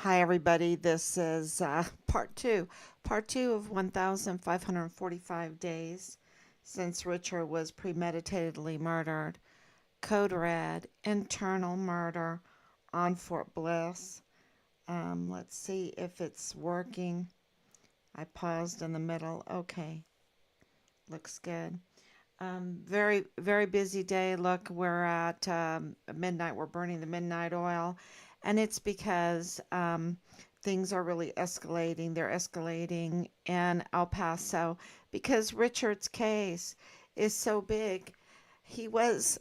Hi, everybody. This is part two of 1,545 days since Richard was premeditatedly murdered. Code Red, internal murder on Fort Bliss. Let's see if it's working. I paused in the middle. Okay, looks good. Very, very busy day. Look, we're at midnight. We're burning the midnight oil. And it's because things are really escalating. They're escalating in El Paso because Richard's case is so big. He was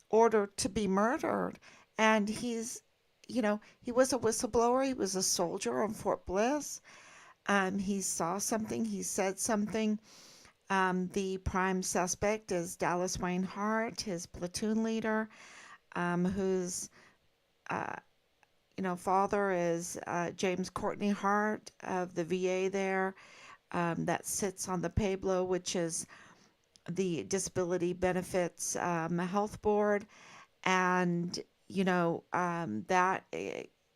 ordered to be murdered. And he was a whistleblower. He was a soldier on Fort Bliss. He saw something. He said something. The prime suspect is Dallas Wayne Hart, his platoon leader, whose uh, father is James Courtney Hart of the VA there, that sits on the Pueblo, which is the Disability Benefits Health Board, and that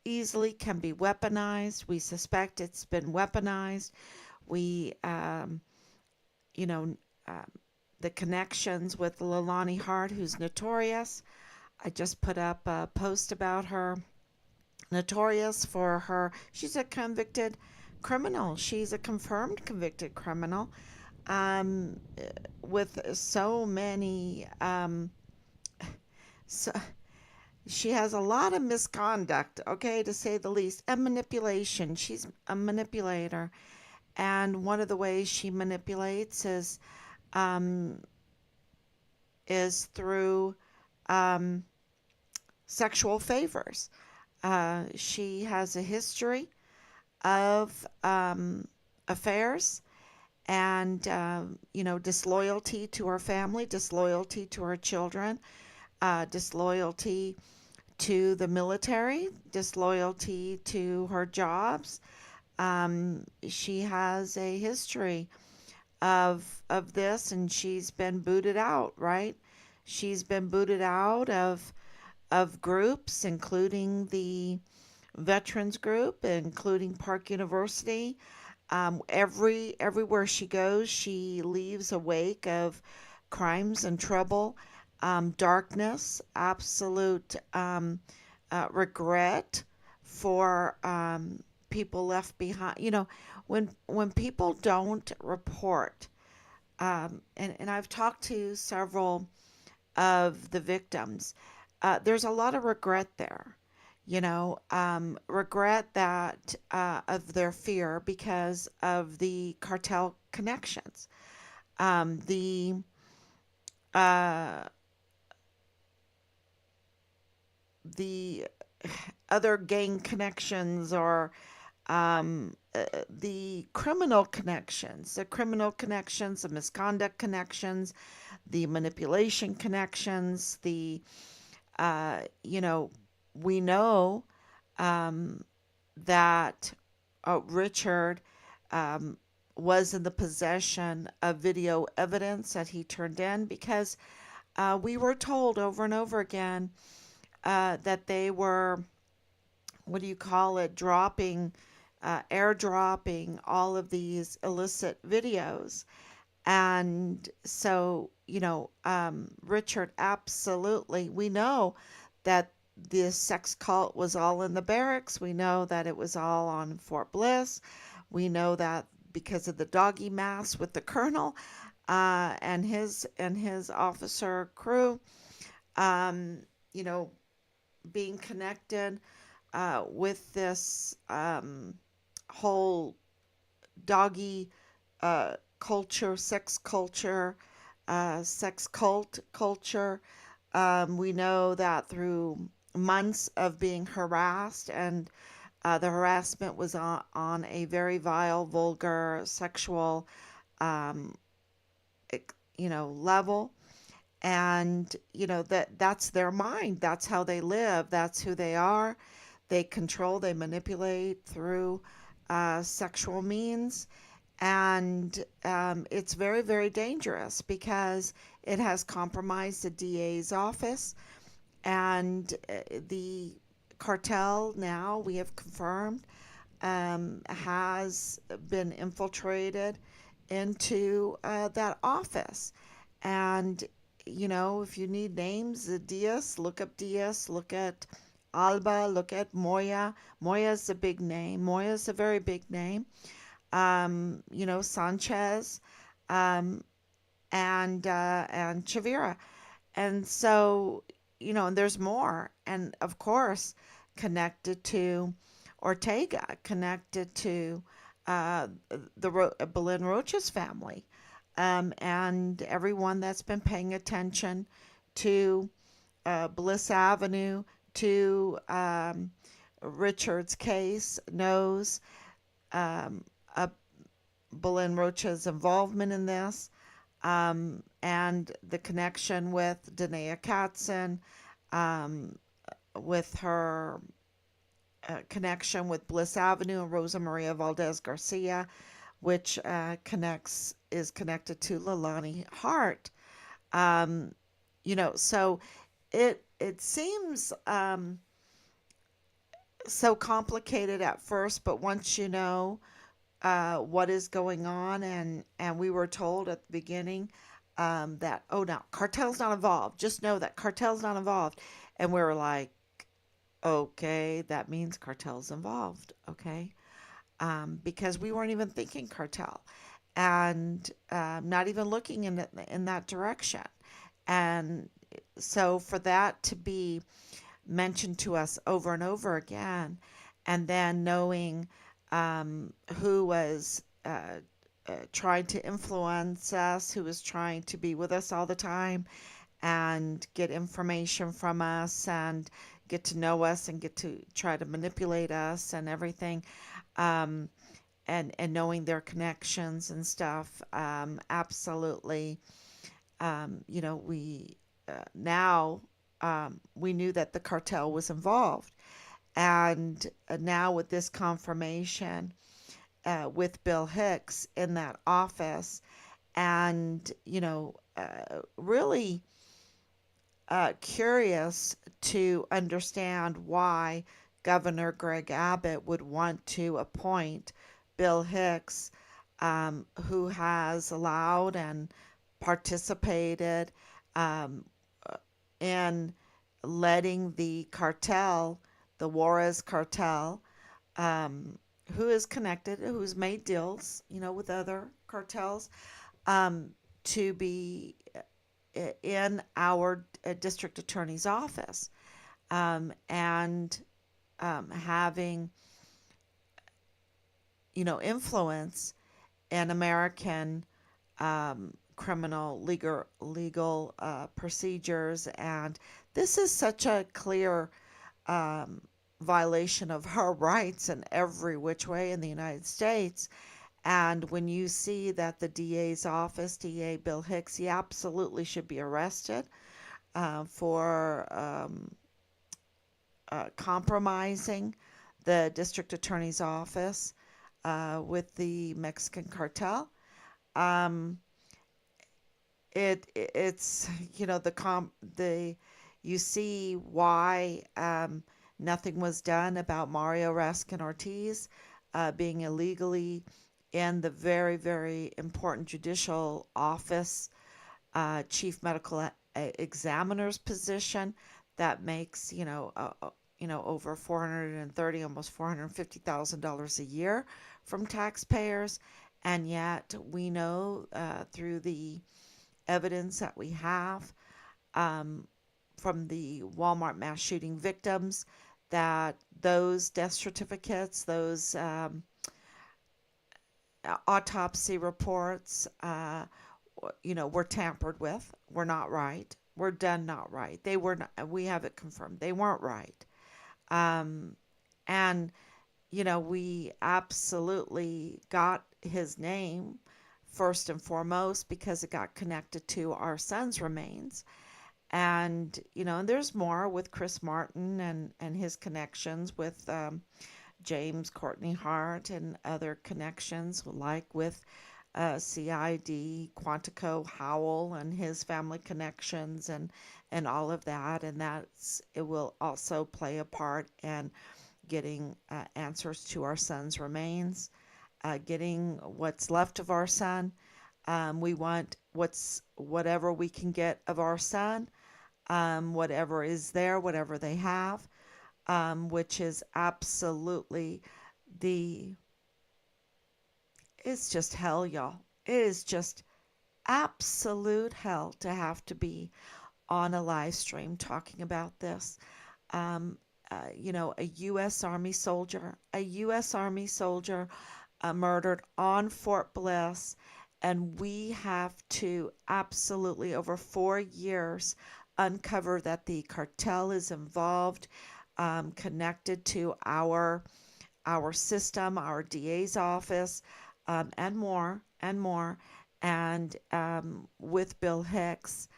easily can be weaponized. We suspect it's been weaponized. We you know, um, the connections with Leilani Hart, who's notorious. I just put up a post about her. Notorious for her, she's a convicted criminal. She's a confirmed convicted criminal um, with so many. So she has a lot of misconduct, okay, to say the least, and manipulation. She's a manipulator. And one of the ways she manipulates um, is through um, sexual favors. She has a history of affairs and, disloyalty to her family, disloyalty to her children, disloyalty to the military, disloyalty to her jobs. She has a history of this, and she's been booted out, right? She's been booted out of groups, including the veterans group, including Park University. Everywhere she goes, she leaves a wake of crimes and trouble, darkness, absolute regret for people left behind. When people don't report, and I've talked to several of the victims, there's a lot of regret there. Regret that of their fear because of the cartel connections, the uh, the other gang connections, or the criminal connections, the misconduct connections, the manipulation connections, uh, you know, we know um, that Richard um, was in the possession of video evidence that he turned in because we were told over and over again that they were, what do you call it, airdropping all of these illicit videos. And so, Richard, absolutely, we know that the sex cult was all in the barracks. We know that it was all on Fort Bliss. We know that because of the doggy mask with the colonel and his officer crew, um, you know, being connected with this whole doggy culture, sex cult culture. We know that through months of being harassed, and the harassment was on a very vile, vulgar, sexual, um, level. And that's their mind. That's how they live. That's who they are. They control. They manipulate through sexual means, and it's very, very dangerous because it has compromised the DA's office and the Cartel now, we have confirmed, has been infiltrated into that office. And, if you need names, Diaz, look up Diaz, look at Alba, look at Moya. Moya's a big name. Moya's a very big name. Sanchez, um, and Chavira. And so, and there's more. And of course, connected to Ortega, connected to Belen Rocha's family, and everyone that's been paying attention to Bliss Avenue, to Richard's case, knows um, uh, Belen Rocha's involvement in this, and the connection with Danae Katzen, um, with her connection with Bliss Avenue and Rosa Maria Valdez Garcia, which is connected to Leilani Hart. Um, so it seems so complicated at first, but once you know what is going on, and we were told at the beginning that, oh, no, Cartel's not involved. Just know that Cartel's not involved, and we were like, okay, that means Cartel's involved, okay, because we weren't even thinking Cartel, and not even looking in that direction, and so for that to be mentioned to us over and over again, and then knowing who was trying to influence us, who was trying to be with us all the time and get information from us and get to know us and get to try to manipulate us and everything, um, and knowing their connections and stuff. Absolutely. We now we knew that the cartel was involved. And now with this confirmation with Bill Hicks in that office, and, really curious to understand why Governor Greg Abbott would want to appoint Bill Hicks, who has allowed and participated um, in letting the cartel, the Juarez cartel, um, who is connected, who's made deals, with other cartels, um, to be in our district attorney's office, and having, influence in American criminal legal procedures. And this is such a clear um, violation of our rights in every which way in the United States. And when you see that the DA's office, DA Bill Hicks, he absolutely should be arrested for compromising the district attorney's office with the Mexican cartel. Um, it's the you see why nothing was done about Mario Raskin Ortiz being illegally in the very, very important judicial office, chief medical examiner's position that makes over 430, almost $450,000 a year from taxpayers, and yet we know through the evidence that we have um, from the Walmart mass shooting victims that those death certificates, those autopsy reports, were tampered with, were not right, were done not right. They were not, we have it confirmed, they weren't right. Um, and, we absolutely got his name first and foremost because it got connected to our son's remains. And, and there's more with Chris Martin and his connections with James Courtney Hart and other connections, like with CID, Quantico, Howell, and his family connections, and all of that, and it will also play a part in getting answers to our son's remains, getting what's left of our son. We want whatever we can get of our son, whatever is there, whatever they have, which is absolutely the it's just hell, y'all. It is just absolute hell to have to be on a live stream talking about this. Um, a U.S. Army soldier murdered on Fort Bliss, and we have to absolutely, over 4 years, uncover that the cartel is involved, connected to our system, our DA's office, and more and more. And with Bill Hicks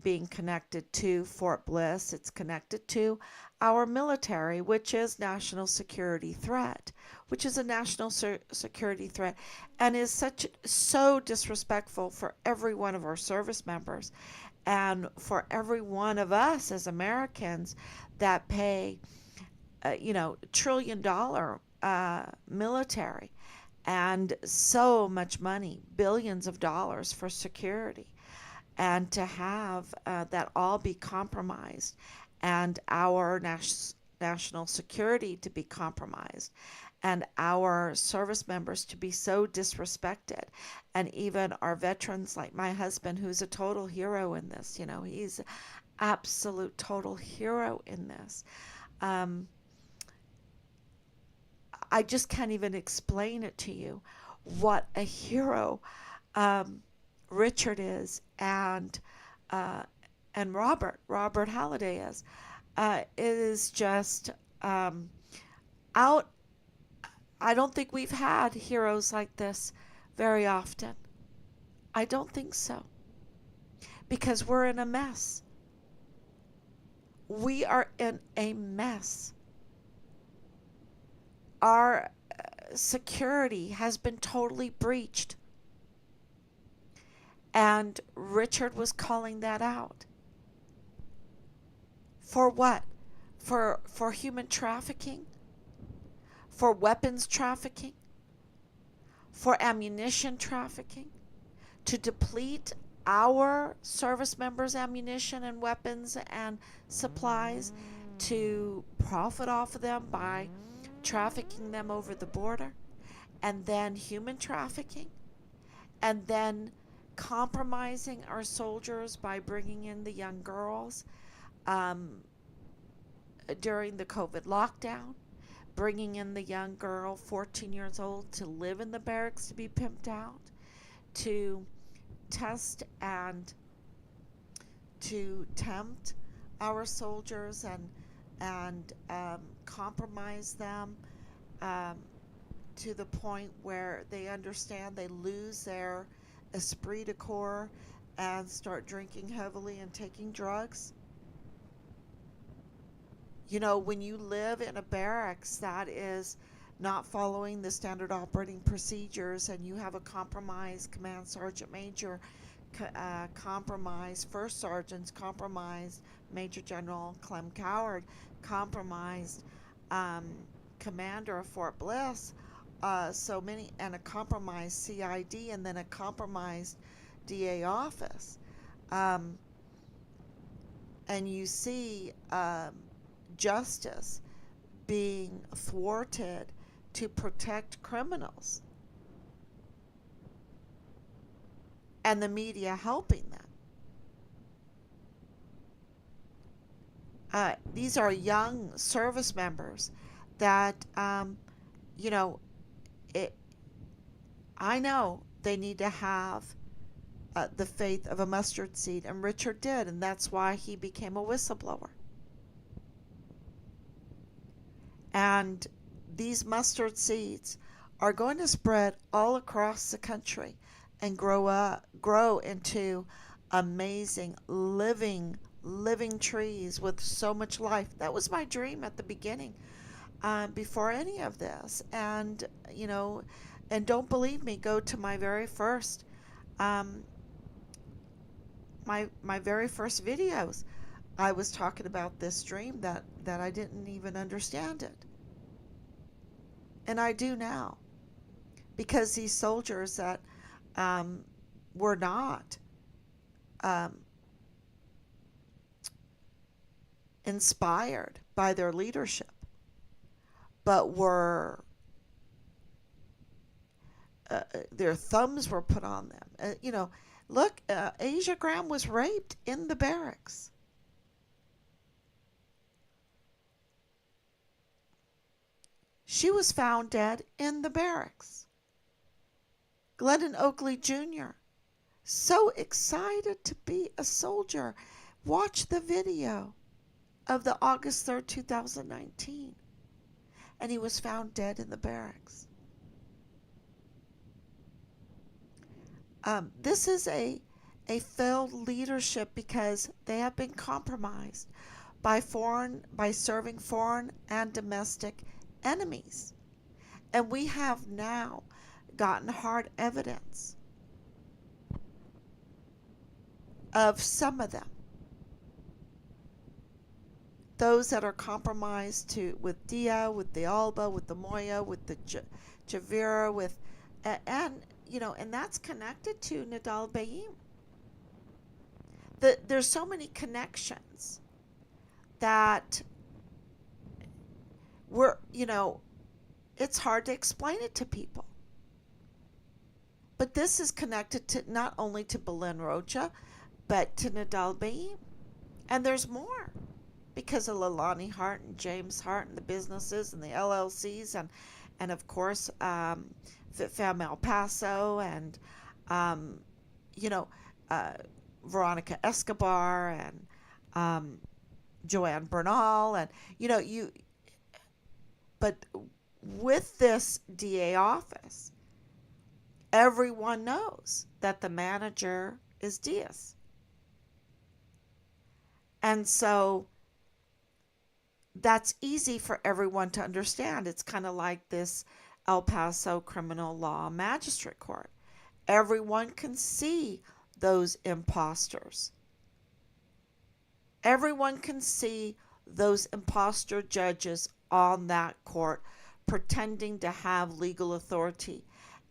being connected to Fort Bliss, it's connected to our military, which is national security threat, which is a national security threat, and is so disrespectful for every one of our service members, and for every one of us as Americans that pay $1 trillion military and so much money, billions of dollars for security, and to have that all be compromised, and our national security to be compromised, and our service members to be so disrespected, and even our veterans like my husband, who's a total hero in this. He's absolute total hero in this. um, I just can't even explain it to you what a hero um, Richard is, uh, and Robert Halliday is. It is just out. I don't think we've had heroes like this very often. I don't think so, because we're in a mess. We are in a mess. Our security has been totally breached. And Richard was calling that out. For what? For human trafficking? For weapons trafficking? For ammunition trafficking? To deplete our service members' ammunition and weapons and supplies, to profit off of them by trafficking them over the border, and then human trafficking, and then compromising our soldiers by bringing in the young girls during the COVID lockdown, bringing in the young girl, 14 years old, to live in the barracks to be pimped out, to test and to tempt our soldiers and compromise them to the point where they understand they lose their esprit de corps and start drinking heavily and taking drugs. When you live in a barracks that is not following the standard operating procedures, and you have a compromised command sergeant major, compromised first sergeants, compromised Major General Clem Coward, compromised commander of Fort Bliss, so many, and a compromised CID, and then a compromised DA office, and you see justice being thwarted to protect criminals, and the media helping them. These are young service members that, it. I know they need to have the faith of a mustard seed, and Richard did, and that's why he became a whistleblower. And these mustard seeds are going to spread all across the country and grow into amazing living trees with so much life. That was my dream at the beginning, before any of this. And And don't believe me, go to my very first um, my very first videos. I was talking about this dream that I didn't even understand it. And I do now. Because these soldiers that um, were not um, inspired by their leadership, but were their thumbs were put on them. Look, Asia Graham was raped in the barracks. She was found dead in the barracks. Glennon Oakley Jr., so excited to be a soldier. Watch the video of the August 3rd, 2019. And he was found dead in the barracks. This is a failed leadership because they have been compromised by serving foreign and domestic enemies. And we have now gotten hard evidence of some of them. Those that are compromised with Dia, with the Alba, with the Moya, with the Javira, and that's connected to Nadal Bayim. There's so many connections that it's hard to explain it to people. But this is connected to not only to Belen Rocha, but to Nadal Bayim. And there's more because of Leilani Hart and James Hart and the businesses and the LLCs and of course FitFam El Paso and Veronica Escobar and Joanne Bernal and but with this DA office, everyone knows that the manager is Diaz. And so that's easy for everyone to understand. It's kind of like this El Paso Criminal Law Magistrate Court. Everyone can see those imposters. Everyone can see those imposter judges on that court pretending to have legal authority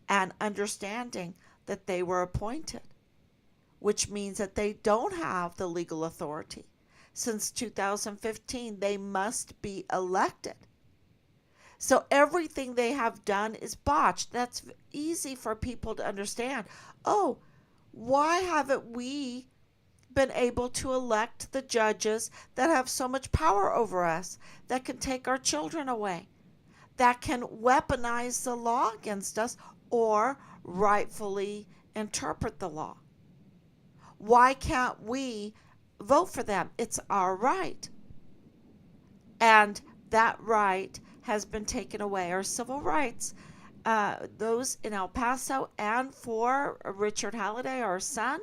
and understanding that they were appointed, which means that they don't have the legal authority. Since 2015, they must be elected. So everything they have done is botched. That's easy for people to understand. Oh, why haven't we been able to elect the judges that have so much power over us, that can take our children away, that can weaponize the law against us or rightfully interpret the law? Why can't we vote for them? It's our right. And that right has been taken away. Our civil rights, those in El Paso, and for Richard Halliday, our son,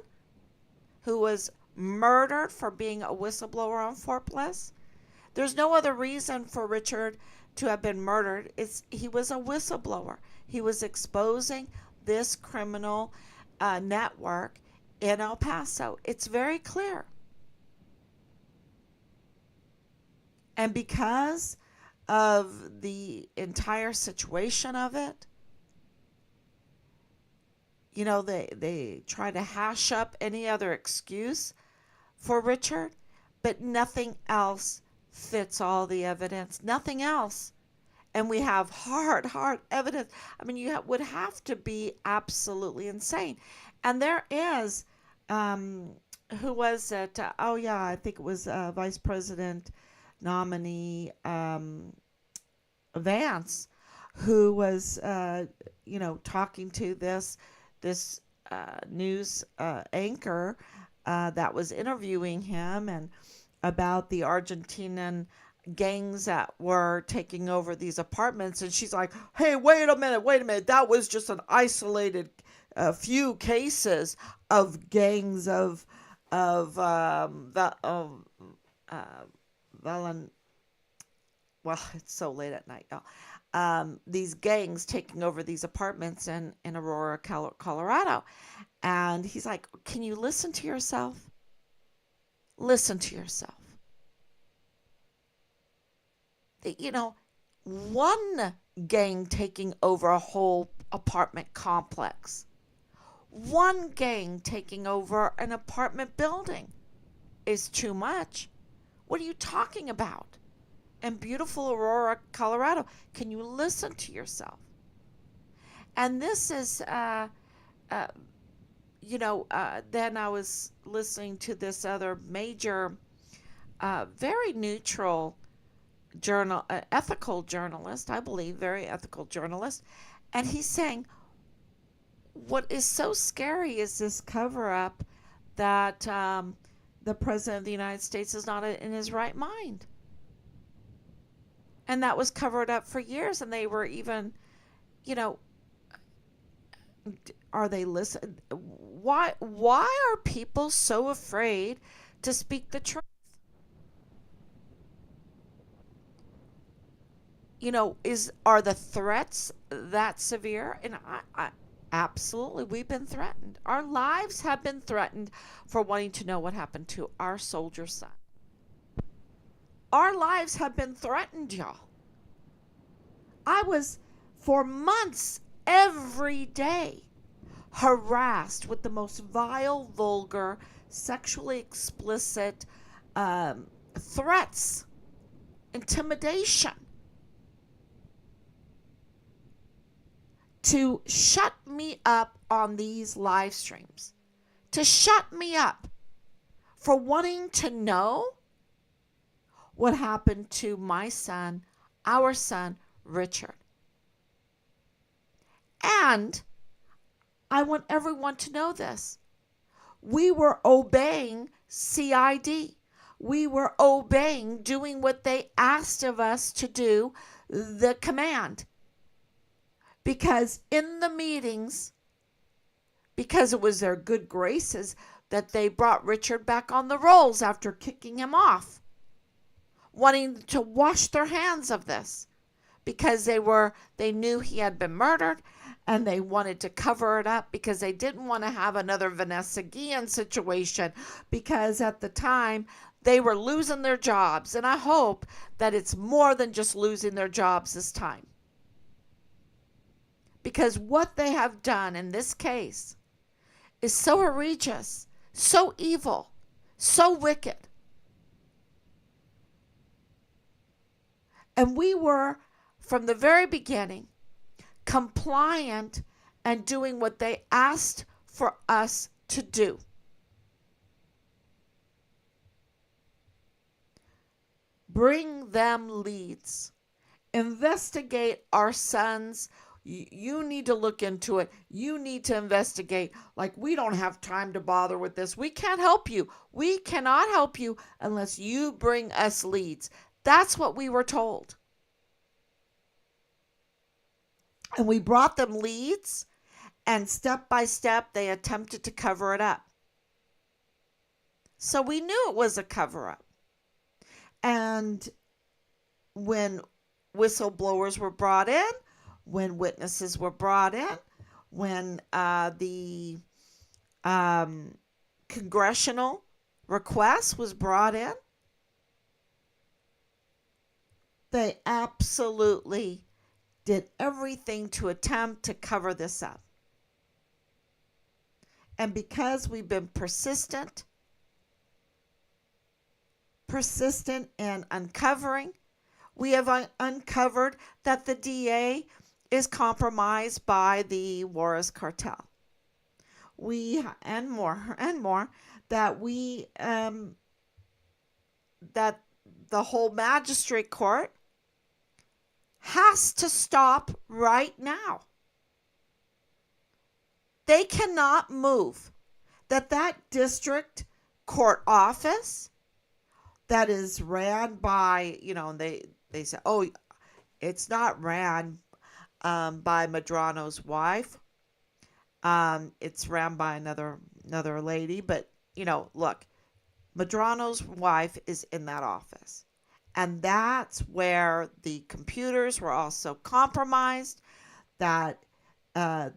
who was murdered for being a whistleblower on Fort Bliss. There's no other reason for Richard to have been murdered. He was a whistleblower. He was exposing this criminal network in El Paso. It's very clear. And because of the entire situation of it, they try to hash up any other excuse for Richard, but nothing else fits all the evidence. Nothing else. And we have hard evidence. I mean, you would have to be absolutely insane. And there is, who was it? I think it was Vice President nominee Vance, who was, talking to this news anchor that was interviewing him and about the Argentinian gangs that were taking over these apartments. And she's like, hey, wait a minute. That was just an isolated few cases of gangs of well, it's so late at night, y'all. these gangs taking over these apartments in Aurora, Colorado. And he's like, can you listen to yourself? Listen to yourself. You know, one gang taking over a whole apartment complex, one gang taking over an apartment building is too much. What are you talking about? In beautiful Aurora, Colorado, can you listen to yourself? And this is, uh, then I was listening to this other major, very neutral ethical journalist, I believe, very ethical journalist, and he's saying what is so scary is this cover up that the president of the United States is not in his right mind, and that was covered up for years, and they were even, you know, are they listen? Why are people so afraid to speak the truth? Is are the threats that severe? And I absolutely, we've been threatened. Our lives have been threatened for wanting to know what happened to our soldier son. Our lives have been threatened, y'all. I was for months every day harassed with the most vile, vulgar, sexually explicit threats, intimidation to shut me up on these live streams, to shut me up for wanting to know what happened to my son, our son, Richard. And I want everyone to know this. We were obeying CID. We were obeying, doing what they asked of us to do, the command. Because in the meetings, because it was their good graces that they brought Richard back on the rolls after kicking him off, wanting to wash their hands of this, because they knew he had been murdered, and they wanted to cover it up because they didn't want to have another Vanessa Guillen situation, because at the time they were losing their jobs. And I hope that it's more than just losing their jobs this time, because what they have done in this case is so egregious, so evil, so wicked. And we were, from the very beginning, compliant and doing what they asked for us to do. Bring them leads. Investigate our sons. You need to look into it. You need to investigate. Like, we don't have time to bother with this. We can't help you. We cannot help you unless you bring us leads. That's what we were told. And we brought them leads, and step by step, they attempted to cover it up. So we knew it was a cover up. And when whistleblowers were brought in, when witnesses were brought in, when the congressional request was brought in, they absolutely did everything to attempt to cover this up. And because we've been persistent in uncovering, we have uncovered that the DA is compromised by the Juarez Cartel. And more, that that the whole magistrate court has to stop right now. They cannot move. That district court office that is ran by, they say, oh, it's not ran by Medrano's wife. It's ran by another lady, but look, Medrano's wife is in that office, And that's where the computers were also compromised, that uh,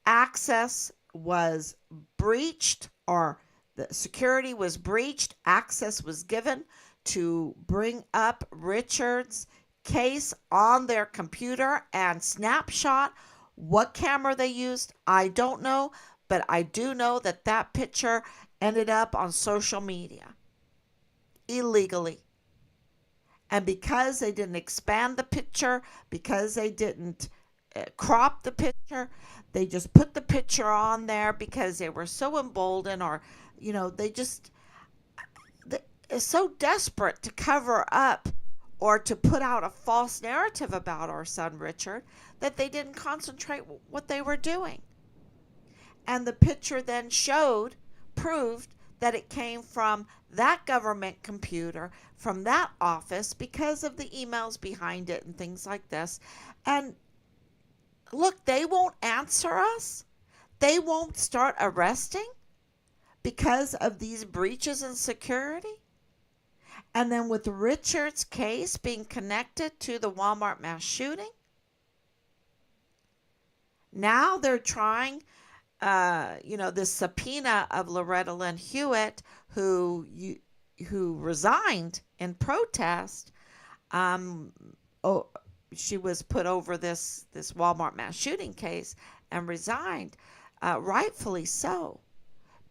access was breached, or the security was breached. Access was given to bring up Richard's case on their computer and snapshot. What camera they used, I don't know, but I do know that that picture ended up on social media illegally. And because they didn't expand the picture, because they didn't crop the picture, they just put the picture on there because they were so emboldened, or, they just is so desperate to cover up or to put out a false narrative about our son Richard, that they didn't concentrate what they were doing. And the picture then proved that it came from that government computer, from that office, because of the emails behind it and things like this. And look, they won't answer us. They won't start arresting because of these breaches in security. And then with Richard's case being connected to the Walmart mass shooting, now they're trying, this subpoena of Loretta Lynn Hewitt, who resigned in protest. Um, oh, she was put over this Walmart mass shooting case and resigned, rightfully so,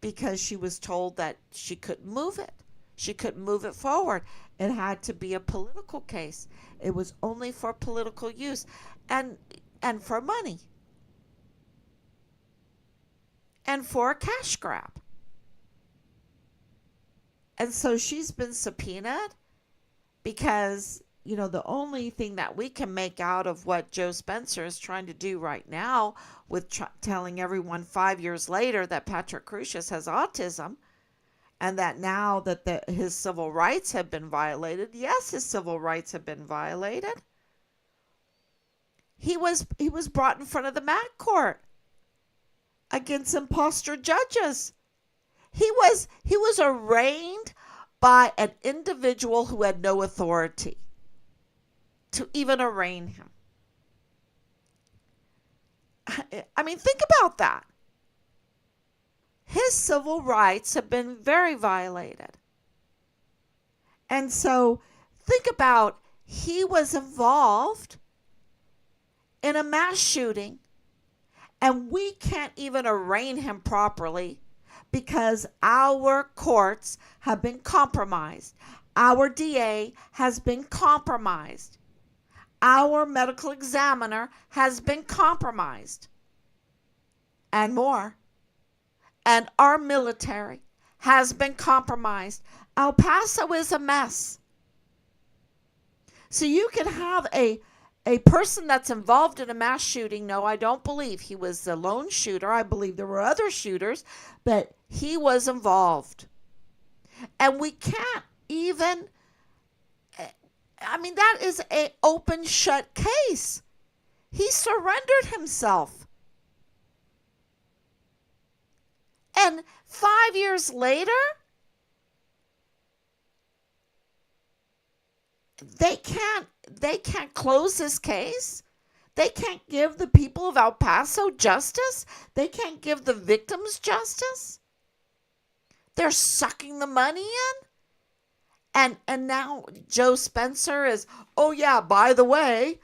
because she was told that she couldn't move it. She couldn't move it forward. It had to be a political case. It was only for political use and for money and for a cash grab. And so she's been subpoenaed because, the only thing that we can make out of what Joe Spencer is trying to do right now with telling everyone 5 years later that Patrick Crusius has autism, and that now that his civil rights have been violated. Yes, his civil rights have been violated. He was brought in front of the MAC court against imposter judges. He was arraigned by an individual who had no authority to even arraign him. I mean, think about that. His civil rights have been very violated. And so think about, he was involved in a mass shooting, and we can't even arraign him properly because our courts have been compromised. Our DA has been compromised. Our medical examiner has been compromised. And more. And our military has been compromised. El Paso is a mess. So you can have a person that's involved in a mass shooting. No, I don't believe he was the lone shooter. I believe there were other shooters, but he was involved. And we can't even, that is an open shut case. He surrendered himself. And 5 years later, they can't close this case. They can't give the people of El Paso justice. They can't give the victims justice. They're sucking the money in. And now Joe Spencer is, oh yeah, by the way,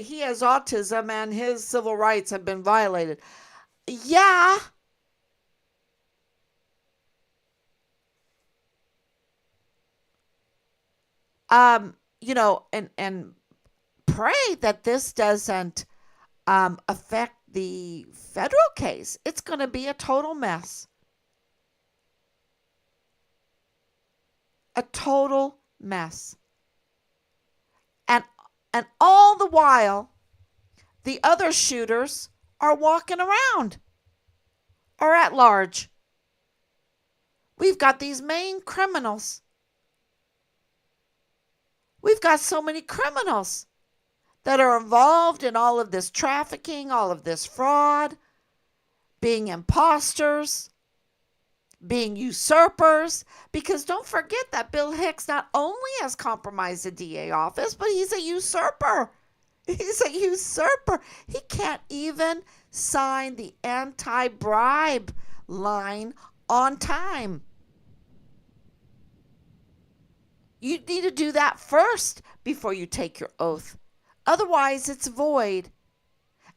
he has autism and his civil rights have been violated. Yeah. And pray that this doesn't affect the federal case. It's going to be a total mess. A total mess. And all the while, the other shooters are walking around or at large. We've got these main criminals. We've got so many criminals that are involved in all of this trafficking, all of this fraud, being imposters, being usurpers, because don't forget that Bill Hicks not only has compromised the DA office, but he's a usurper. He's a usurper. He can't even sign the anti-bribe line on time. You need to do that first before you take your oath. Otherwise, it's void.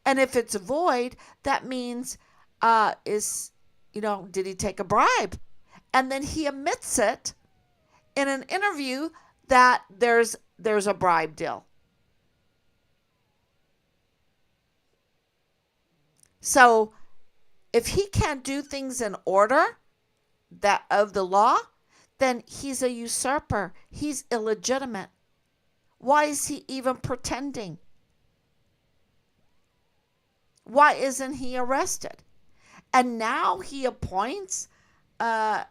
And if it's void, that means did he take a bribe? And then he admits it in an interview that there's a bribe deal. So if he can't do things in order that of the law, then he's a usurper. He's illegitimate. Why is he even pretending? Why isn't he arrested? And now he appoints Diaz,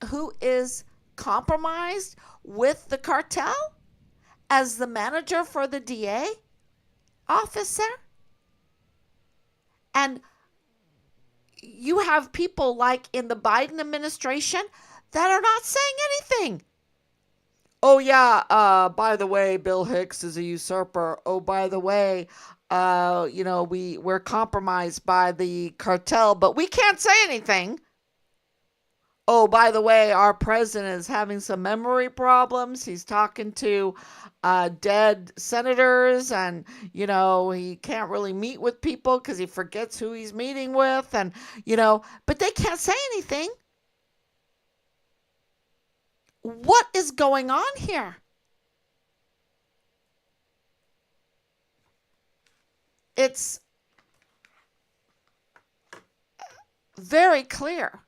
who is compromised with the cartel, as the manager for the DA office there. And you have people like in the Biden administration that are not saying anything. Oh, yeah, by the way, Bill Hicks is a usurper. Oh, by the way, we're compromised by the cartel, but we can't say anything. Oh, by the way, our president is having some memory problems. He's talking to dead senators, and, he can't really meet with people because he forgets who he's meeting with. And, but they can't say anything. What is going on here? It's very clear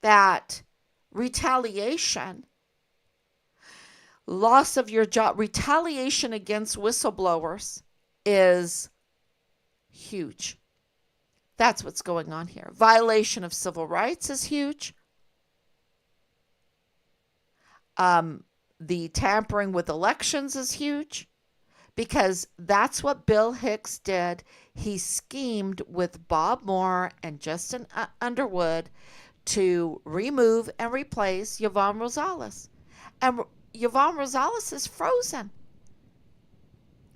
that retaliation, loss of your job, retaliation against whistleblowers is huge. That's what's going on here. Violation of civil rights is huge. The tampering with elections is huge, because that's what Bill Hicks did. He schemed with Bob Moore and Justin Underwood to remove and replace Yvonne Rosales. And Yvonne Rosales is frozen.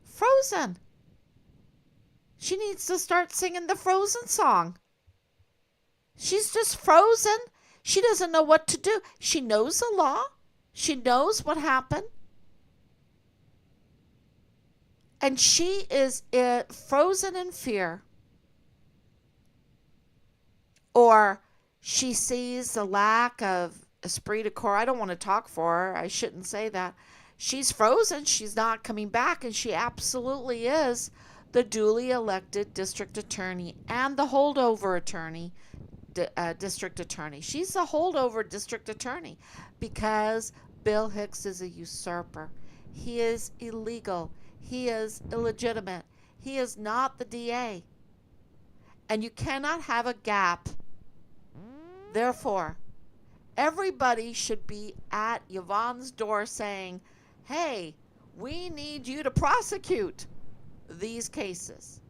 Frozen. She needs to start singing the Frozen song. She's just frozen. She doesn't know what to do. She knows the law. She knows what happened. And she is frozen in fear. Or she sees the lack of esprit de corps. I don't want to talk for her. I shouldn't say that. She's frozen. She's not coming back. And she absolutely is the duly elected district attorney and the holdover attorney, district attorney. She's the holdover district attorney because Bill Hicks is a usurper. He is illegal. He is illegitimate. He is not the DA. And you cannot have a gap. Therefore, everybody should be at Yvonne's door saying, hey, we need you to prosecute these cases.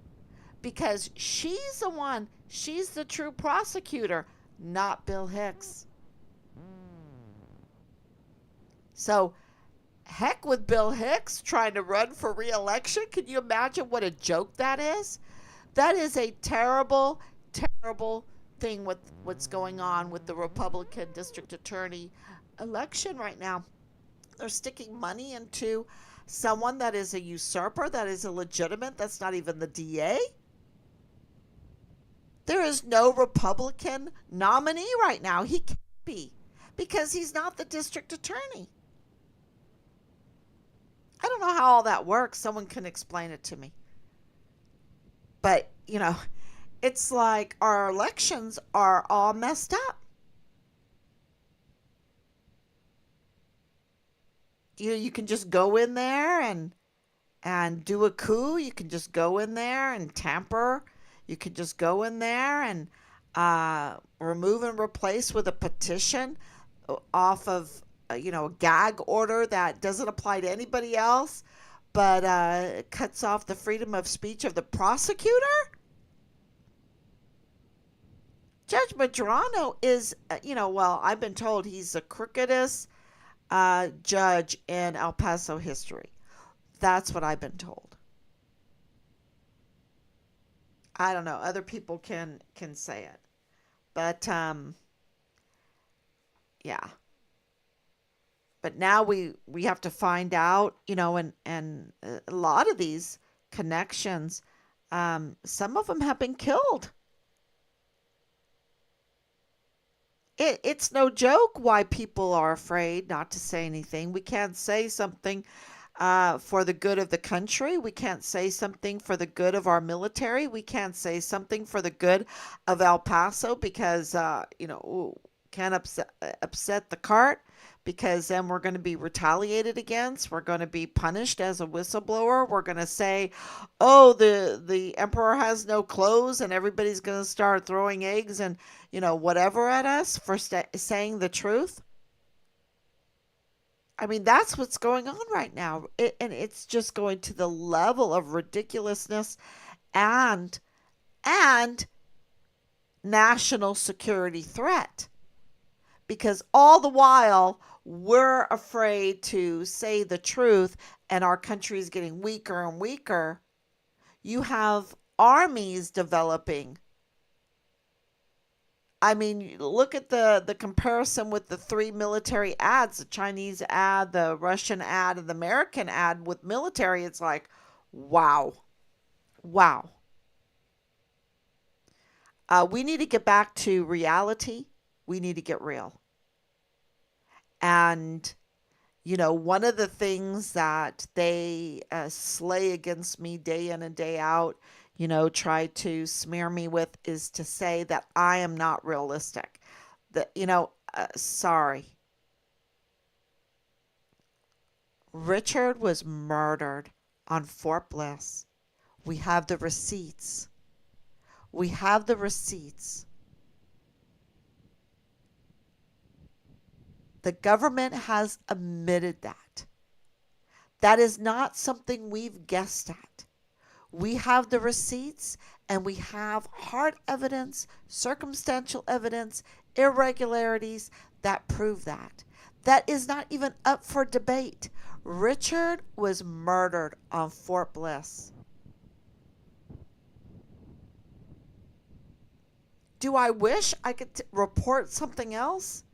Because she's the one, she's the true prosecutor, not Bill Hicks. So, heck with Bill Hicks trying to run for re-election. Can you imagine what a joke that is? That is a terrible, terrible thing with what's going on with the Republican district attorney election right now. They're sticking money into someone that is a usurper, that is illegitimate, that's not even the DA. There is no Republican nominee right now. He can't be, because he's not the district attorney. I don't know how all that works. Someone can explain it to me. But, it's like our elections are all messed up. You can just go in there and do a coup. You can just go in there and tamper. You can just go in there and remove and replace with a petition off of a gag order that doesn't apply to anybody else, but cuts off the freedom of speech of the prosecutor. Judge Madrano is, well, I've been told he's the crookedest judge in El Paso history. That's what I've been told. I don't know. Other people can say it, but yeah. But now we have to find out, and a lot of these connections, some of them have been killed. It's no joke why people are afraid not to say anything. We can't say something for the good of the country. We can't say something for the good of our military. We can't say something for the good of El Paso because, can't upset the cart because then we're going to be retaliated against. We're going to be punished as a whistleblower. We're going to say, oh, the emperor has no clothes, and everybody's going to start throwing eggs and, whatever at us for saying the truth. I mean, that's what's going on right now. And it's just going to the level of ridiculousness and and national security threat. Because all the while we're afraid to say the truth and our country is getting weaker and weaker, you have armies developing. I mean, look at the comparison with the three military ads, the Chinese ad, the Russian ad, and the American ad with military. It's like, wow, wow. We need to get back to reality. We need to get real. And, one of the things that they slay against me day in and day out, try to smear me with is to say that I am not realistic. Sorry. Richard was murdered on Fort Bliss. We have the receipts. We have the receipts. The government has admitted that. That is not something we've guessed at. We have the receipts and we have hard evidence, circumstantial evidence, irregularities that prove that. That is not even up for debate. Richard was murdered on Fort Bliss. Do I wish I could report something else?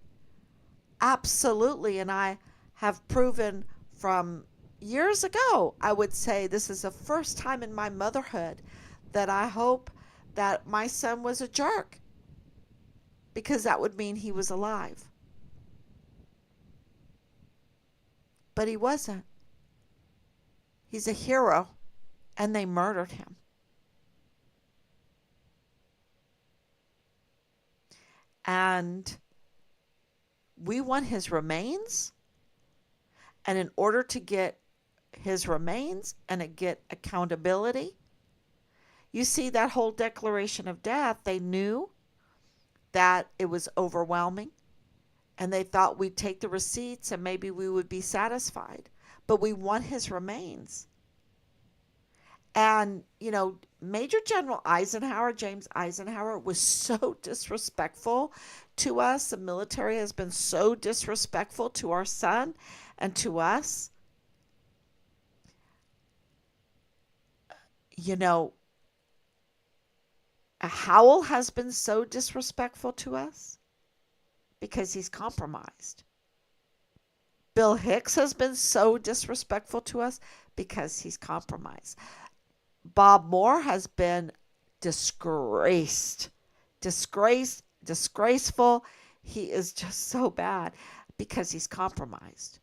Absolutely. And I have proven from years ago, I would say this is the first time in my motherhood that I hope that my son was a jerk because that would mean he was alive. But he wasn't. He's a hero and they murdered him. And we want his remains. And in order to get his remains and to get accountability, you see that whole declaration of death, they knew that it was overwhelming and they thought we'd take the receipts and maybe we would be satisfied. But we want his remains. And, Major General Eisenhower, James Eisenhower, was so disrespectful to us. The military has been so disrespectful to our son and to us. You know, Howell has been so disrespectful to us because he's compromised. Bill Hicks has been so disrespectful to us because he's compromised. Bob Moore has been disgraced, disgraceful. He is just so bad because he's compromised.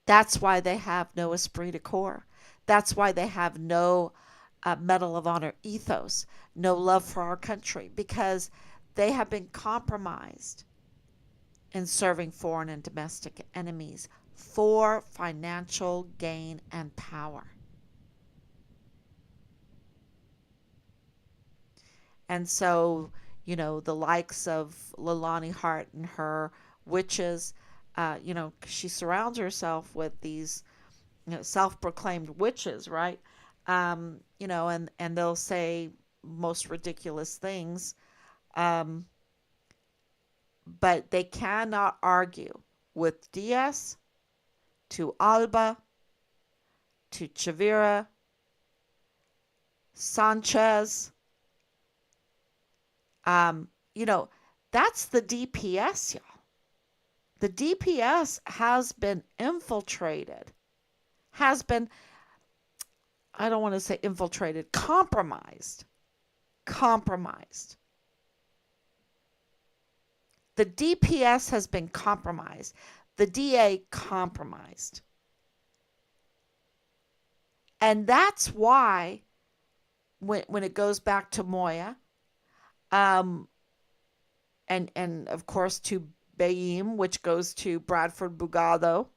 That's why they have no esprit de corps. That's why they have no Medal of Honor ethos, no love for our country, because they have been compromised in serving foreign and domestic enemies for financial gain and power. And so, the likes of Leilani Hart and her witches, she surrounds herself with these self-proclaimed witches, right? And they'll say, most ridiculous things. Um, but they cannot argue with Diaz to Alba to Chavira, Sanchez. Um, you know, that's the DPS, y'all. The DPS has been infiltrated, has been, I don't want to say infiltrated, compromised. Compromised. The DPS has been compromised. The DA compromised. And that's why when it goes back to Moya, um, and of course to Bayim, which goes to Bradford Bugado,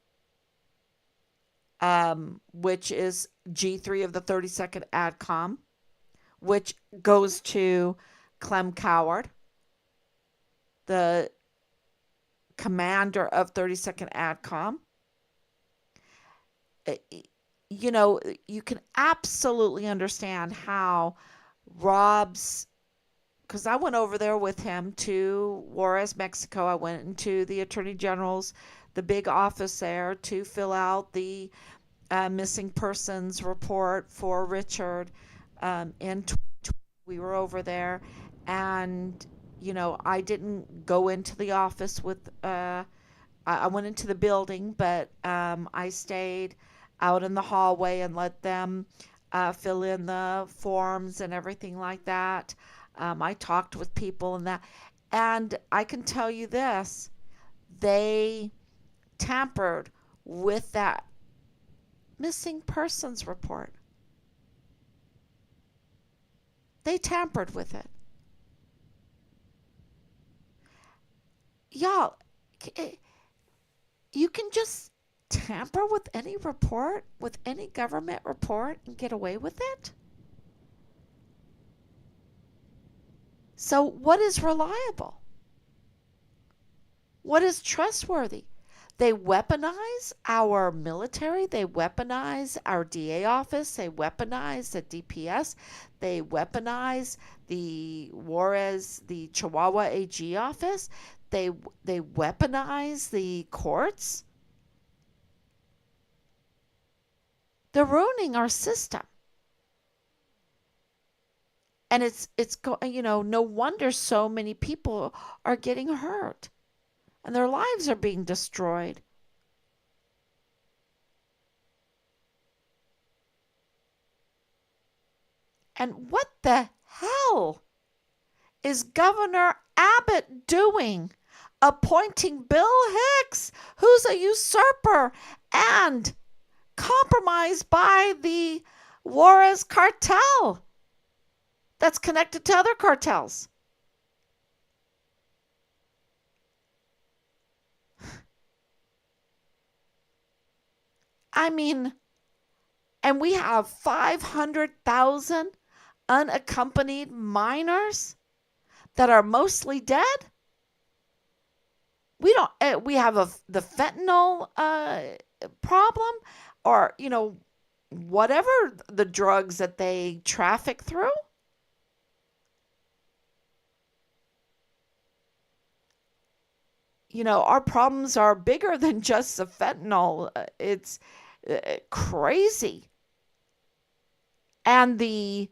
which is G3 of the 32nd ADCOM, which goes to Clem Coward, the commander of 32nd ADCOM. You know, you can absolutely understand how Rob's, because I went over there with him to Juarez, Mexico. I went into the Attorney General's, the big office there, to fill out the missing persons report for Richard. In we were over there, and you know, I didn't go into the office with. I went into the building, but I stayed out in the hallway and let them fill in the forms and everything like that. I talked with people and that. And I can tell you this, they tampered with that missing persons report. They tampered with it. Y'all, you can just tamper with any report, with any government report, and get away with it? So, what is reliable? What is trustworthy? They weaponize our military, they weaponize our DA office, they weaponize the DPS, they weaponize the Juarez, the Chihuahua AG office, they they weaponize the courts. They're ruining our system. And you know, no wonder so many people are getting hurt and their lives are being destroyed. And what the hell is Governor Abbott doing? Appointing Bill Hicks, who's a usurper and compromised by the Juarez cartel that's connected to other cartels. I mean, and we have 500,000 unaccompanied minors that are mostly dead. We don't. We have the fentanyl problem, or you know, whatever the drugs that they traffic through. You know, our problems are bigger than just the fentanyl. It's crazy, and the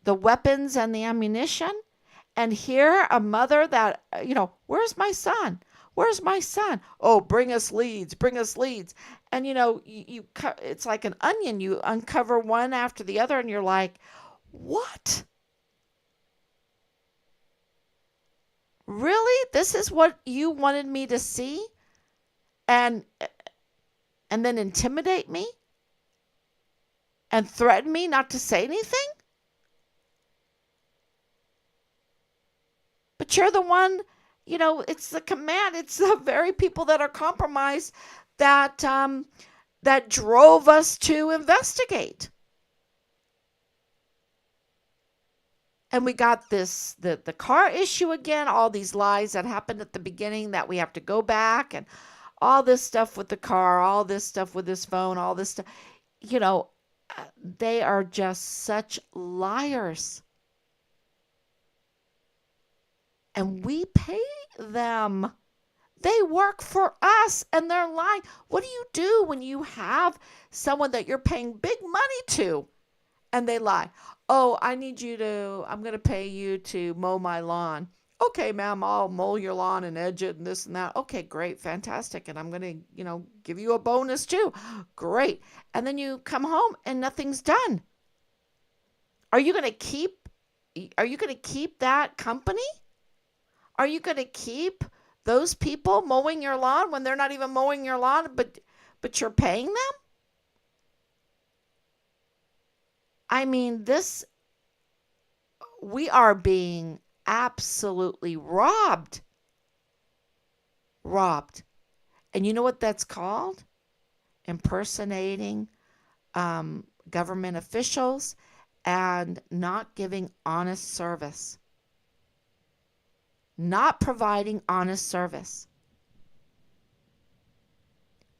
weapons and the ammunition. And here, a mother that, you know, where's my son? Where's my son? Oh, bring us leads, bring us leads. And, you know, it's like an onion. You uncover one after the other, and you're like, what? Really? This is what you wanted me to see? And and then intimidate me and threaten me not to say anything? But you're the one, you know, it's the command, it's the very people that are compromised that that drove us to investigate. And we got the car issue again, all these lies that happened at the beginning that we have to go back, and all this stuff with the car, all this stuff with this phone, all this stuff. You know, they are just such liars. and we pay them. They work for us and they're lying. What do you do when you have someone that you're paying big money to and they lie? Oh, I'm going to pay you to mow my lawn. Okay, ma'am, I'll mow your lawn and edge it and this and that. Okay, great, fantastic. And I'm going to, give you a bonus too. Great. And then you come home and nothing's done. Are you going to keep that company? Are you going to keep those people mowing your lawn when they're not even mowing your lawn, but you're paying them? I mean, we are being absolutely robbed. Robbed. And you know what that's called? Impersonating government officials and not giving honest service. Not providing honest service.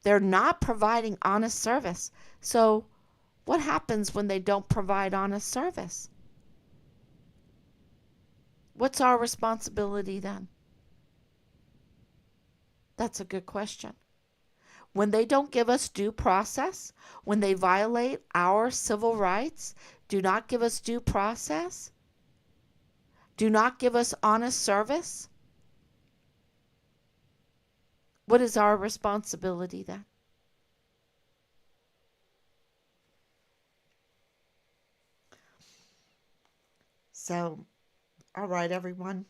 They're not providing honest service. So what happens when they don't provide honest service? What's our responsibility then? That's a good question. When they don't give us due process, when they violate our civil rights, do not give us due process, do not give us honest service, what is our responsibility then? So, all right, everyone.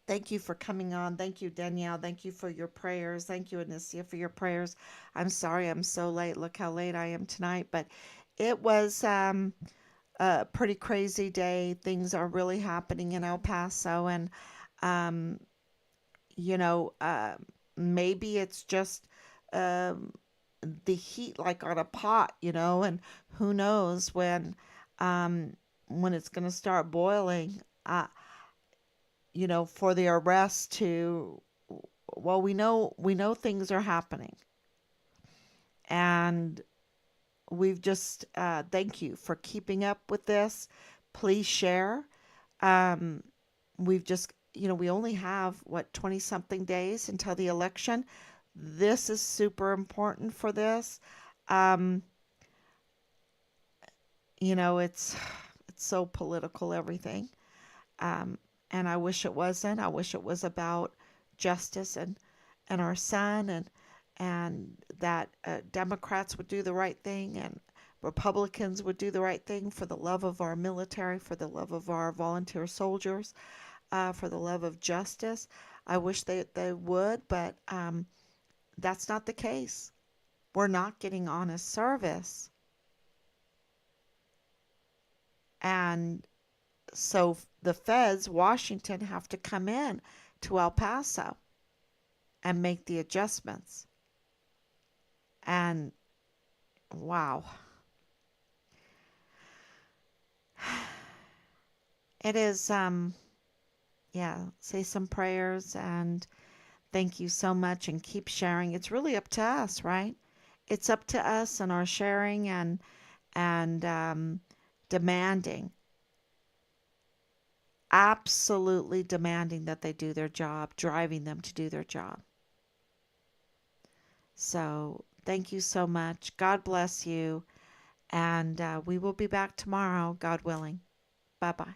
Thank you for coming on. Thank you, Danielle. Thank you for your prayers. Thank you, Anicia, for your prayers. I'm sorry I'm so late. Look how late I am tonight. But it was a pretty crazy day. Things are really happening in El Paso. And, um, you know, uh, maybe it's just um, the heat like on a pot, and who knows when it's going to start boiling. For the arrest to, well, we know things are happening, and we've just thank you for keeping up with this. Please share. Um, we've just, we only have what 20 something days until the election. This is super important for this. Um, it's so political, everything. Um, and I wish it wasn't. I wish it was about justice and our son, and that Democrats would do the right thing and Republicans would do the right thing for the love of our military, for the love of our volunteer soldiers, for the love of justice. I wish they would, but that's not the case. We're not getting honest service. And so the feds, Washington, have to come in to El Paso and make the adjustments. And wow. It is yeah, say some prayers and thank you so much and keep sharing. It's really up to us, right? It's up to us and our sharing and demanding, absolutely demanding that they do their job, driving them to do their job. So thank you so much. God bless you. And we will be back tomorrow, God willing. Bye bye.